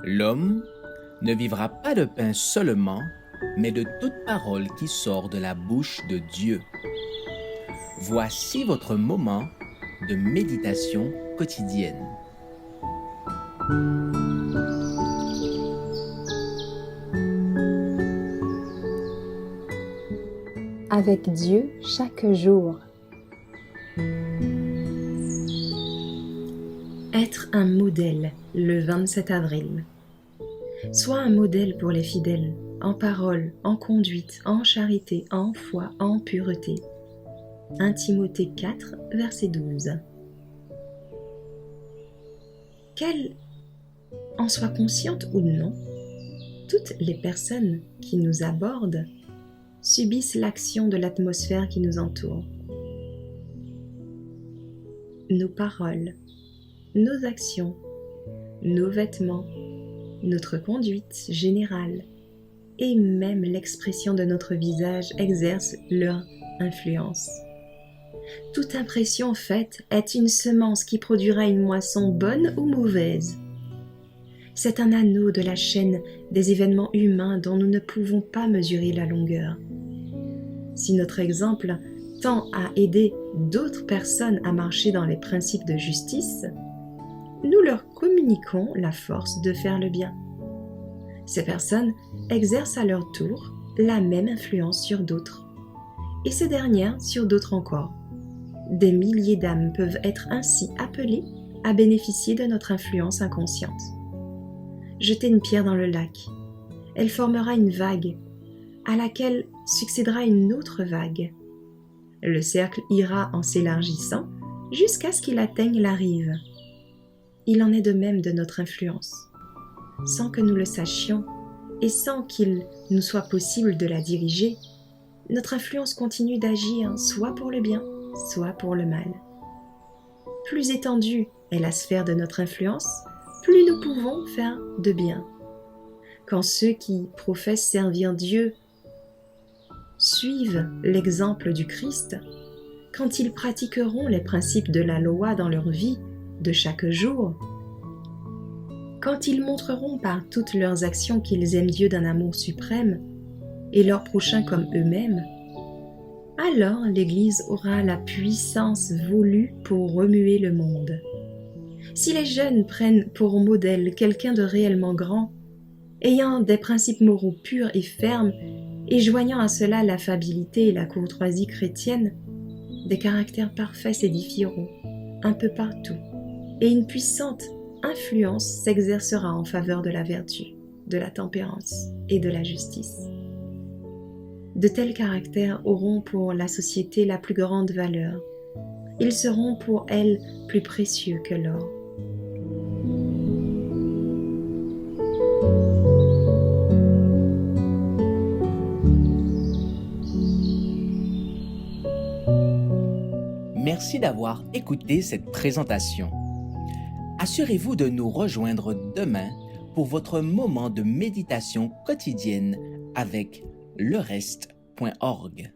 L'homme ne vivra pas de pain seulement, mais de toute parole qui sort de la bouche de Dieu. Voici votre moment de méditation quotidienne. Avec Dieu chaque jour. Être un modèle le 27 avril. Sois un modèle pour les fidèles, en parole, en conduite, en charité, en foi, en pureté. 1 Timothée 4, verset 12. Qu'elle en soit consciente ou non, toutes les personnes qui nous abordent subissent l'action de l'atmosphère qui nous entoure. Nos paroles, nos actions, nos vêtements, notre conduite générale et même l'expression de notre visage exercent leur influence. Toute impression faite est une semence qui produira une moisson bonne ou mauvaise. C'est un anneau de la chaîne des événements humains dont nous ne pouvons pas mesurer la longueur. Si notre exemple tend à aider d'autres personnes à marcher dans les principes de justice, nous leur communiquons la force de faire le bien. Ces personnes exercent à leur tour la même influence sur d'autres, et ces dernières sur d'autres encore. Des milliers d'âmes peuvent être ainsi appelées à bénéficier de notre influence inconsciente. Jetez une pierre dans le lac. Elle formera une vague, à laquelle succédera une autre vague. Le cercle ira en s'élargissant jusqu'à ce qu'il atteigne la rive. Il en est de même de notre influence. Sans que nous le sachions et sans qu'il nous soit possible de la diriger, notre influence continue d'agir soit pour le bien, soit pour le mal. Plus étendue est la sphère de notre influence, plus nous pouvons faire de bien. Quand ceux qui professent servir Dieu suivent l'exemple du Christ, quand ils pratiqueront les principes de la loi dans leur vie de chaque jour, quand ils montreront par toutes leurs actions qu'ils aiment Dieu d'un amour suprême et leur prochain comme eux-mêmes, alors l'Église aura la puissance voulue pour remuer le monde. Si les jeunes prennent pour modèle quelqu'un de réellement grand, ayant des principes moraux purs et fermes, et joignant à cela l'affabilité et la courtoisie chrétienne, des caractères parfaits s'édifieront un peu partout, et une puissante influence s'exercera en faveur de la vertu, de la tempérance et de la justice. De tels caractères auront pour la société la plus grande valeur. Ils seront pour elle plus précieux que l'or. Merci d'avoir écouté cette présentation. Assurez-vous de nous rejoindre demain pour votre moment de méditation quotidienne avec lereste.org.